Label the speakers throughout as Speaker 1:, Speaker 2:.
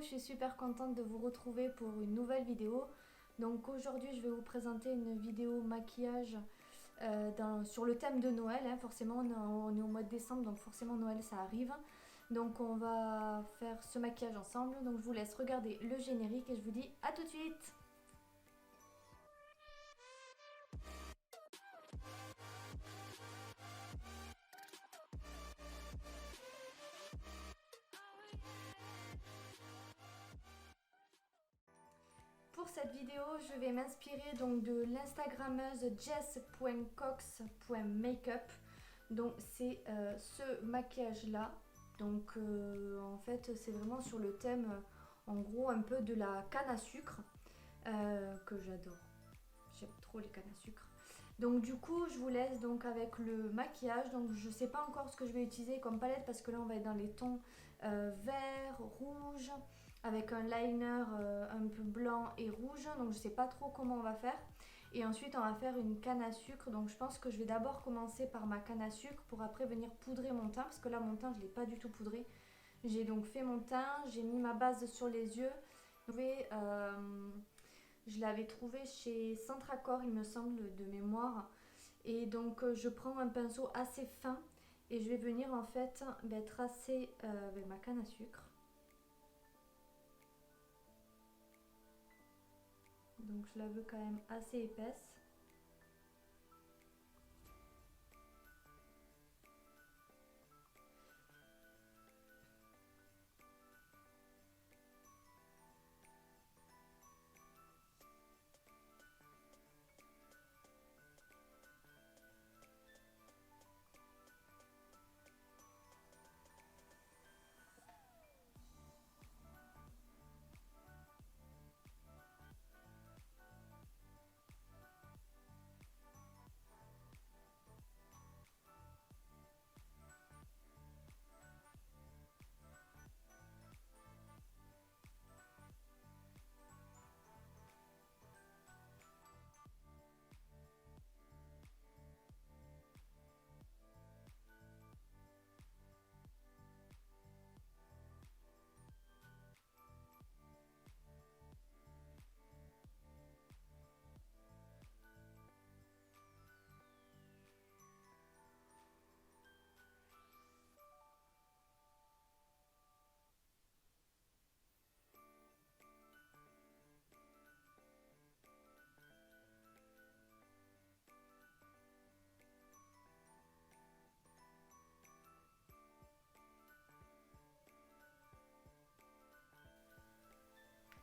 Speaker 1: je suis super contente de vous retrouver pour une nouvelle vidéo. Donc aujourd'hui, je vais vous présenter une vidéo maquillage sur le thème de Noël. Hein. Forcément, on est au mois de décembre, donc forcément Noël ça arrive. Donc on va faire ce maquillage ensemble. Donc je vous laisse regarder le générique et je vous dis à tout de suite. Pour cette vidéo, je vais m'inspirer donc de l'instagrammeuse jess.cox.makeup. Donc c'est ce maquillage là. Donc en fait c'est vraiment sur le thème en gros un peu de la canne à sucre que j'adore. J'aime trop les cannes à sucre. Donc du coup je vous laisse donc avec le maquillage. Donc je sais pas encore ce que je vais utiliser comme palette parce que là on va être dans les tons vert, rouge, avec un liner un peu blanc et rouge. Donc je sais pas trop comment on va faire. Et ensuite on va faire une canne à sucre. Donc je pense que je vais d'abord commencer par ma canne à sucre pour après venir poudrer mon teint. Parce que là mon teint je l'ai pas du tout poudré. J'ai donc fait mon teint, j'ai mis ma base sur les yeux. Je l'avais trouvé chez Centracor, il me semble, de mémoire. Et donc je prends un pinceau assez fin et je vais venir en fait tracer avec ma canne à sucre. Donc je la veux quand même assez épaisse.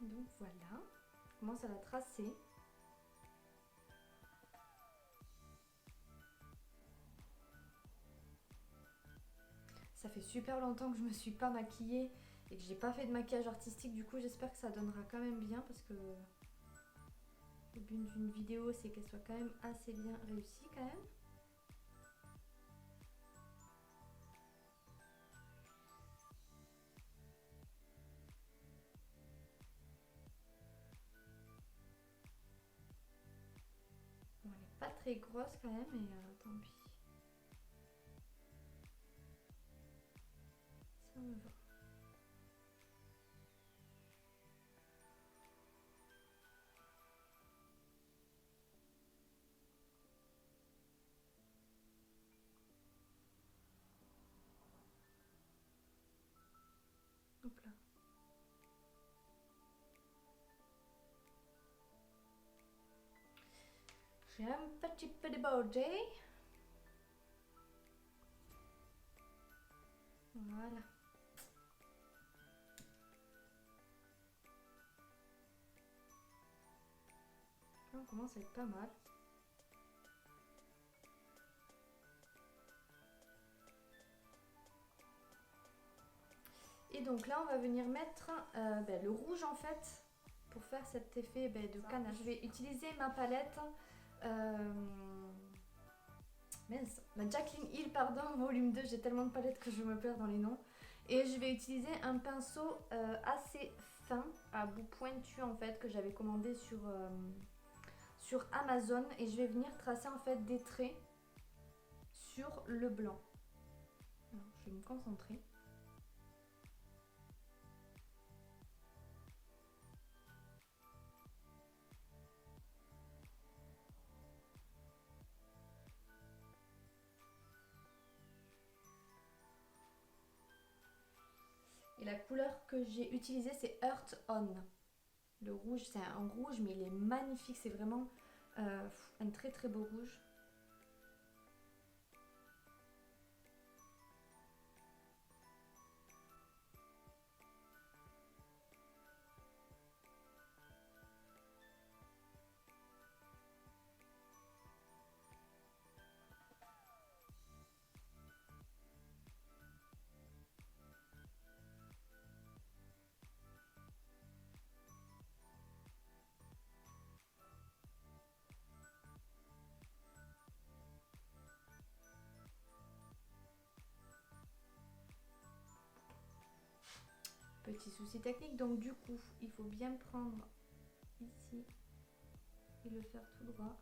Speaker 1: Donc voilà, je commence à la tracer. Ça fait super longtemps que je me suis pas maquillée et que j'ai pas fait de maquillage artistique, du coup j'espère que ça donnera quand même bien parce que le but d'une vidéo c'est qu'elle soit quand même assez bien réussie quand même. Bon, elle n'est pas très grosse quand même mais tant pis. Ça me va. Hop là. J'ai un petit peu de body. Voilà. Là on commence à être pas mal. Et donc là on va venir mettre le rouge en fait pour faire cet effet de canne. Je vais utiliser ma palette la Jaclyn Hill pardon, volume 2, j'ai tellement de palettes que je me perds dans les noms. Et je vais utiliser un pinceau assez fin, à bout pointu en fait, que j'avais commandé sur Amazon. Et je vais venir tracer en fait des traits sur le blanc. Alors, je vais me concentrer. la couleur que j'ai utilisée c'est Earth On. Le rouge, c'est un rouge mais il est magnifique, c'est vraiment un très très beau rouge. Petit souci technique, donc du coup, il faut bien prendre ici et le faire tout droit.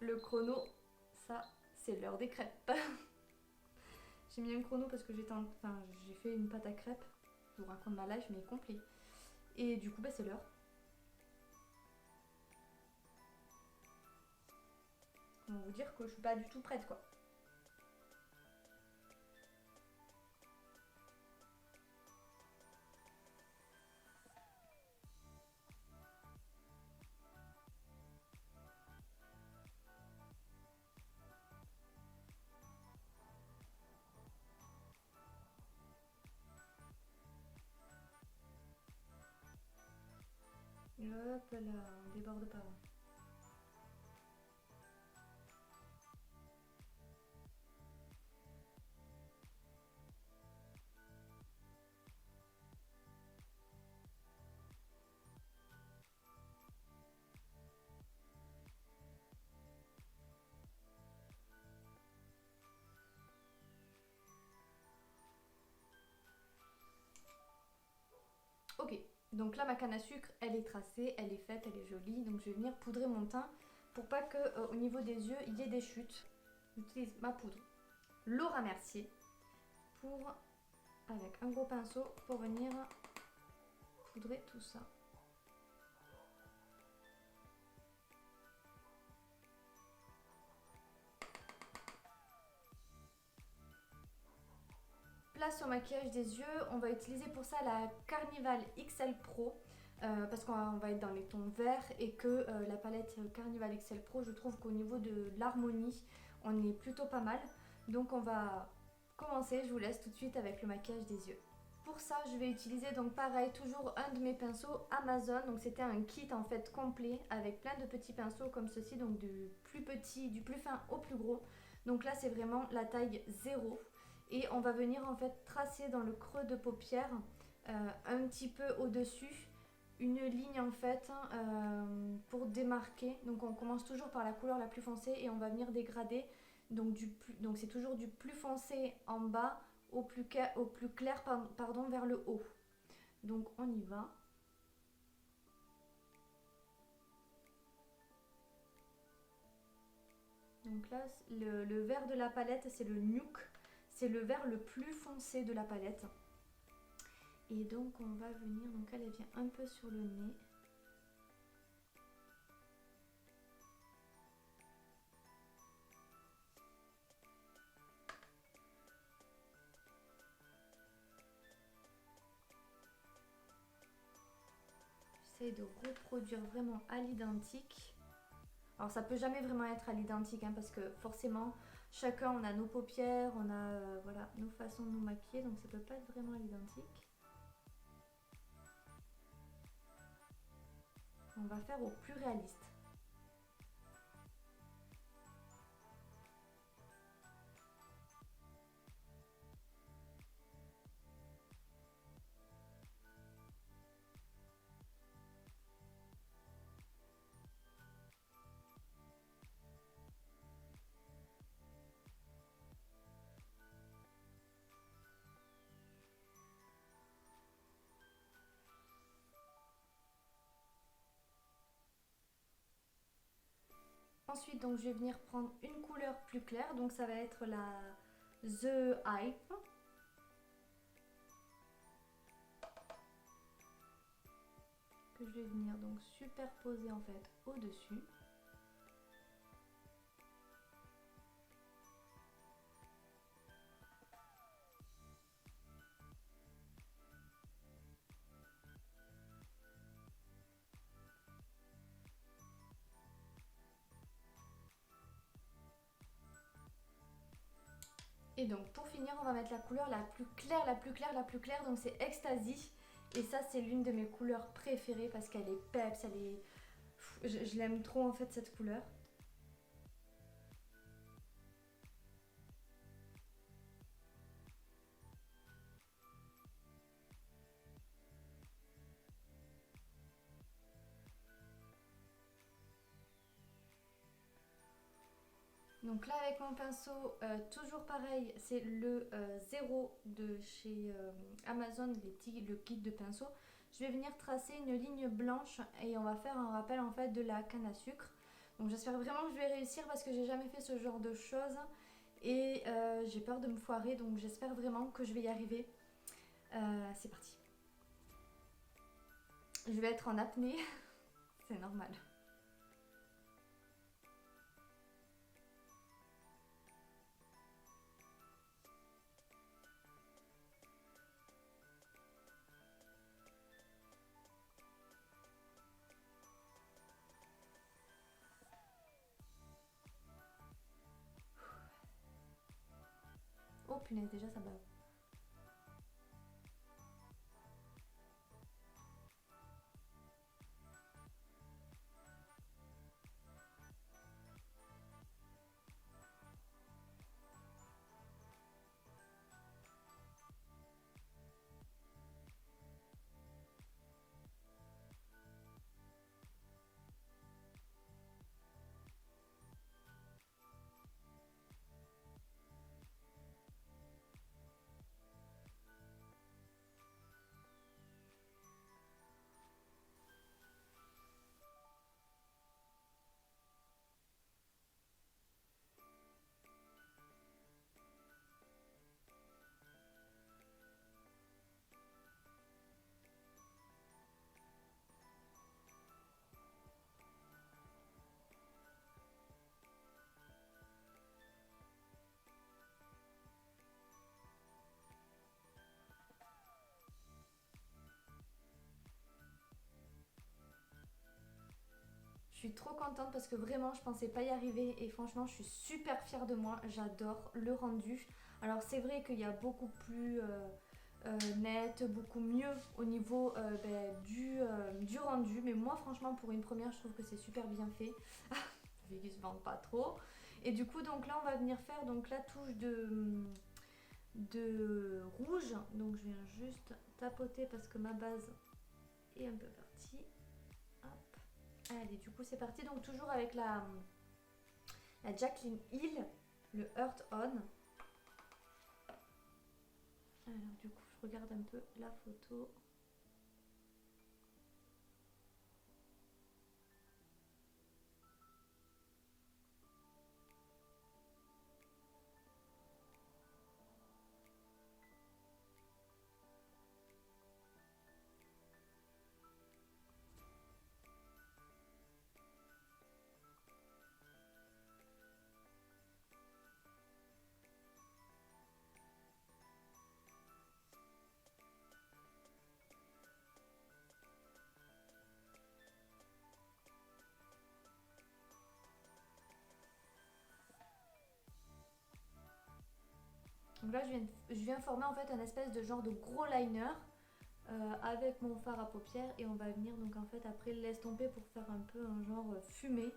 Speaker 1: Le chrono, ça, c'est l'heure des crêpes. J'ai mis un chrono parce que j'ai fait une pâte à crêpes. Je vous raconte ma life, mais complet. Et du coup, bah, c'est l'heure. On va vous dire que je suis pas du tout prête, quoi. Hop là, on déborde pas. Ok, donc là ma canne à sucre, elle est tracée, elle est faite, elle est jolie. Donc je vais venir poudrer mon teint pour pas que au niveau des yeux il y ait des chutes. J'utilise ma poudre Laura Mercier pour, avec un gros pinceau, pour venir poudrer tout ça. Place au maquillage des yeux, on va utiliser pour ça la Carnival XL Pro parce qu'on va être dans les tons verts et que la palette Carnival XL Pro, je trouve qu'au niveau de l'harmonie, on est plutôt pas mal. Donc on va commencer, je vous laisse tout de suite avec le maquillage des yeux. Pour ça, je vais utiliser donc pareil, toujours un de mes pinceaux Amazon. Donc c'était un kit en fait complet avec plein de petits pinceaux comme ceci, donc du plus petit, du plus fin au plus gros. Donc là c'est vraiment la taille 0. Et on va venir en fait tracer dans le creux de paupière un petit peu au-dessus une ligne en fait pour démarquer. Donc on commence toujours par la couleur la plus foncée et on va venir dégrader. Donc c'est toujours du plus foncé en bas au plus clair pardon, vers le haut. Donc on y va. Donc là le vert de la palette c'est le Nude. C'est le vert le plus foncé de la palette. Et donc on va venir, donc elle vient un peu sur le nez. J'essaie de reproduire vraiment à l'identique. Alors ça peut jamais vraiment être à l'identique hein, parce que forcément chacun on a nos paupières, on a voilà, nos façons de nous maquiller, donc ça peut pas être vraiment à l'identique. On va faire au plus réaliste. Ensuite, donc, je vais venir prendre une couleur plus claire. Donc, ça va être la The Hype. Que je vais venir donc superposer en fait au-dessus. Et donc pour finir, on va mettre la couleur la plus claire, la plus claire, la plus claire. Donc c'est Ecstasy. Et ça c'est l'une de mes couleurs préférées parce qu'elle est peps, elle est... Je l'aime trop en fait cette couleur. Donc là avec mon pinceau, toujours pareil, c'est le 0 de chez Amazon, le kit de pinceau. Je vais venir tracer une ligne blanche et on va faire un rappel en fait de la canne à sucre. Donc j'espère vraiment que je vais réussir parce que j'ai jamais fait ce genre de choses et j'ai peur de me foirer, donc j'espère vraiment que je vais y arriver. C'est parti. Je vais être en apnée, c'est normal. Oh punaise, déjà ça bave. Je suis trop contente parce que vraiment je pensais pas y arriver et franchement je suis super fière de moi, j'adore le rendu. Alors c'est vrai qu'il y a beaucoup plus net, beaucoup mieux au niveau du rendu, mais moi franchement pour une première je trouve que c'est super bien fait, vu qu'ils se vendent pas trop. Et du coup donc là on va venir faire donc la touche de rouge, donc je viens juste tapoter parce que ma base est un peu partie. Hop. Allez, du coup c'est parti, donc toujours avec la Jaclyn Hill, le Earth On. Alors du coup je regarde un peu la photo. Donc là je viens former en fait un espèce de genre de gros liner avec mon fard à paupières et on va venir donc en fait après l'estomper pour faire un peu un genre fumé.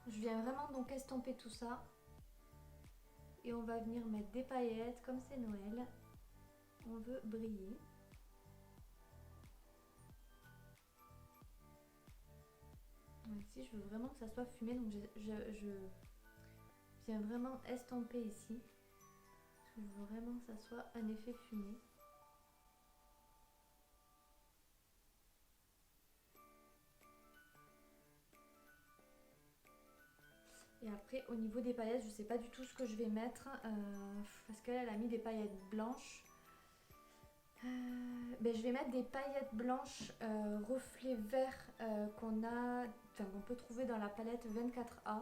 Speaker 1: Je viens vraiment donc estomper tout ça et on va venir mettre des paillettes comme c'est Noël. On veut briller. Ici je veux vraiment que ça soit fumé, donc je viens vraiment estomper ici. Je veux vraiment que ça soit un effet fumé. Et après au niveau des paillettes, je sais pas du tout ce que je vais mettre parce qu'elle a mis des paillettes blanches. Ben, je vais mettre des paillettes blanches reflet vert qu'on peut trouver dans la palette 24A.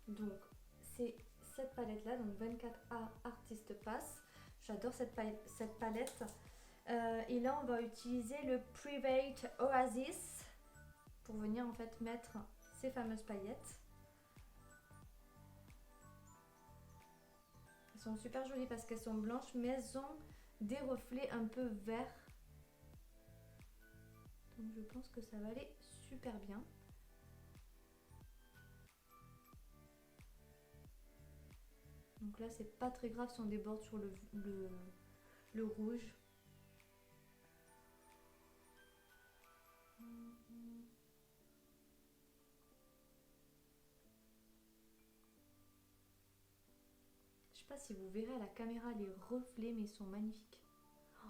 Speaker 1: Donc c'est cette palette là, donc 24A Artist Pass. J'adore cette palette. Et là on va utiliser le Private Oasis pour venir en fait mettre ces fameuses paillettes. Elles sont super jolies parce qu'elles sont blanches mais elles ont des reflets un peu verts. Donc je pense que ça va aller super bien. Donc là c'est pas très grave si on déborde sur le rouge. Je sais pas si vous verrez à la caméra les reflets mais ils sont magnifiques. Oh,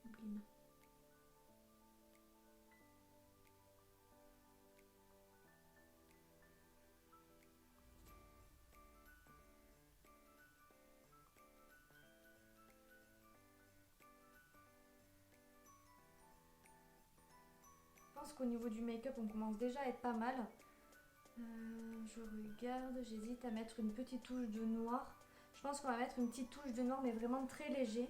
Speaker 1: sublime. Je pense qu'au niveau du make-up, on commence déjà à être pas mal. Je regarde, j'hésite à mettre une petite touche de noir. Je pense qu'on va mettre une petite touche de noir, mais vraiment très léger.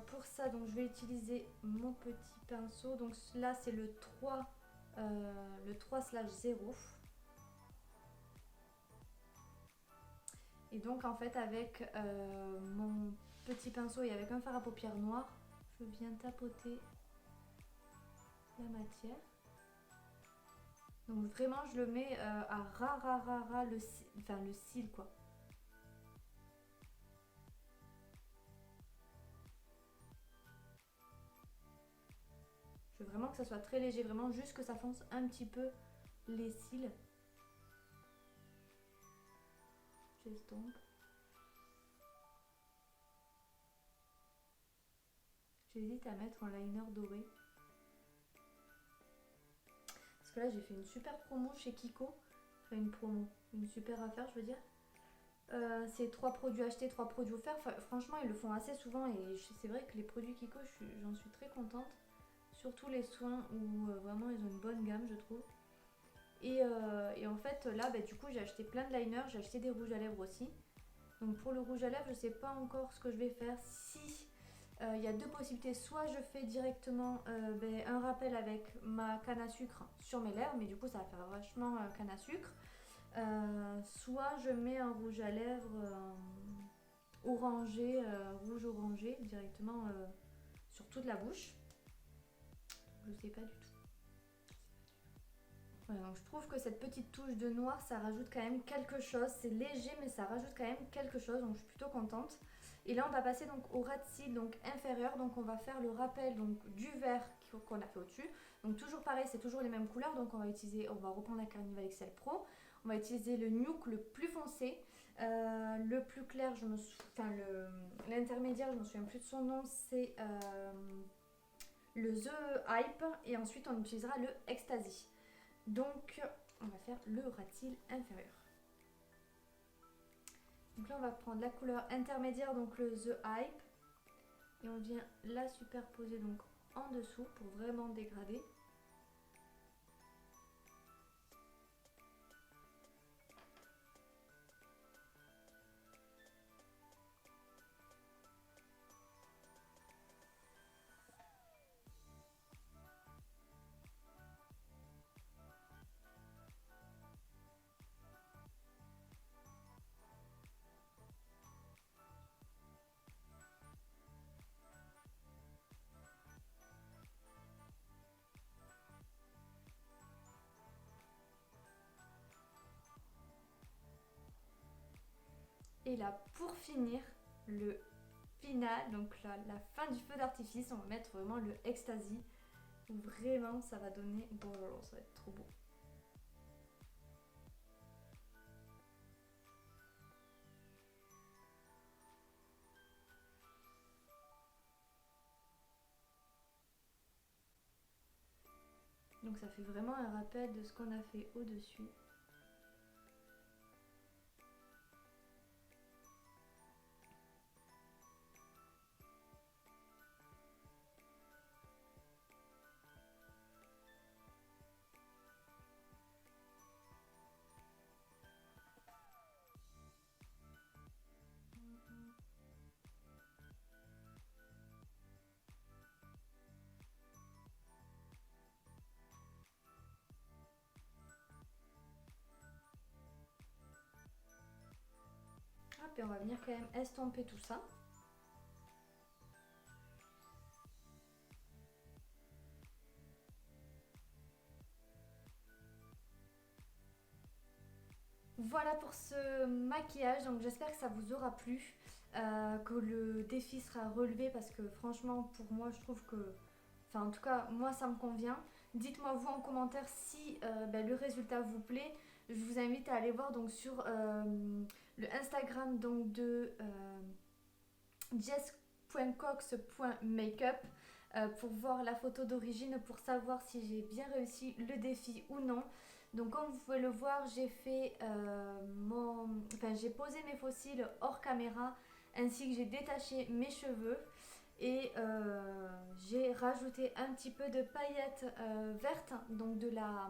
Speaker 1: Pour ça, donc je vais utiliser mon petit pinceau. Donc là, c'est le 3/0. Et donc, en fait, avec mon petit pinceau et avec un fard à paupières noir, je viens tapoter la matière. Donc vraiment je le mets à ras le cil quoi. Je veux vraiment que ça soit très léger, vraiment juste que ça fonce un petit peu les cils. J'estompe. J'hésite à mettre un liner doré. Parce que là j'ai fait une super promo chez Kiko. Enfin une super affaire je veux dire. C'est 3 produits achetés, 3 produits offerts. Enfin, franchement ils le font assez souvent et c'est vrai que les produits Kiko j'en suis très contente. Surtout les soins où vraiment ils ont une bonne gamme je trouve. Et en fait là du coup j'ai acheté plein de liners, j'ai acheté des rouges à lèvres aussi. Donc pour le rouge à lèvres je sais pas encore ce que je vais faire. Si il y a deux possibilités, soit je fais directement un rappel avec ma canne à sucre sur mes lèvres, mais du coup ça va faire vachement canne à sucre. Soit je mets un rouge à lèvres orangé, rouge orangé directement sur toute la bouche. Je sais pas du tout. Voilà, donc je trouve que cette petite touche de noir ça rajoute quand même quelque chose. C'est léger mais ça rajoute quand même quelque chose, donc je suis plutôt contente. Et là on va passer donc au ras de cils donc inférieur, donc on va faire le rappel donc du vert qu'on a fait au dessus. Donc toujours pareil, c'est toujours les mêmes couleurs, donc on va reprendre la Carnival XL Pro. On va utiliser le nude le plus foncé, le plus clair, l'intermédiaire, je me souviens plus de son nom, c'est le The Hype, et ensuite on utilisera le Ecstasy. Donc on va faire le ras de cils inférieur. Donc là on va prendre la couleur intermédiaire, donc le The Hype, et on vient la superposer donc en dessous pour vraiment dégrader. Et là pour finir, le final, donc la fin du feu d'artifice, on va mettre vraiment le Ecstasy. Vraiment ça va donner, bon ça va être trop beau. Donc ça fait vraiment un rappel de ce qu'on a fait au-dessus. Hop, et on va venir quand même estomper tout ça. Voilà pour ce maquillage, donc j'espère que ça vous aura plu, que le défi sera relevé parce que franchement pour moi je trouve que, enfin en tout cas moi ça me convient. Dites-moi vous en commentaire si le résultat vous plaît. Je vous invite à aller voir donc sur le Instagram donc de jess.cox.makeup pour voir la photo d'origine, pour savoir si j'ai bien réussi le défi ou non. Donc comme vous pouvez le voir, j'ai fait j'ai posé mes faux cils hors caméra, ainsi que j'ai détaché mes cheveux et j'ai rajouté un petit peu de paillettes vertes, donc de la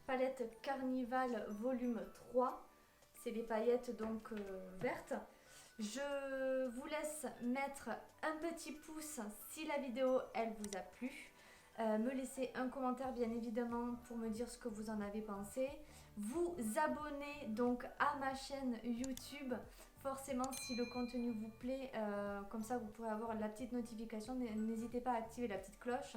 Speaker 1: palette Carnival volume 3. C'est les paillettes donc vertes. Je vous laisse mettre un petit pouce si la vidéo elle vous a plu. Me laisser un commentaire bien évidemment pour me dire ce que vous en avez pensé. Vous abonner donc à ma chaîne YouTube, forcément si le contenu vous plaît, comme ça vous pourrez avoir la petite notification. N'hésitez pas à activer la petite cloche.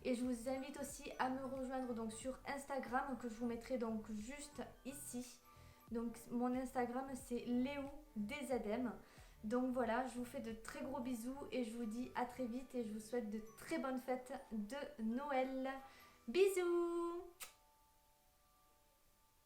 Speaker 1: Et je vous invite aussi à me rejoindre donc sur Instagram, que je vous mettrai donc juste ici. Donc mon Instagram c'est léodesm. Donc voilà, je vous fais de très gros bisous et je vous dis à très vite et je vous souhaite de très bonnes fêtes de Noël. Bisous!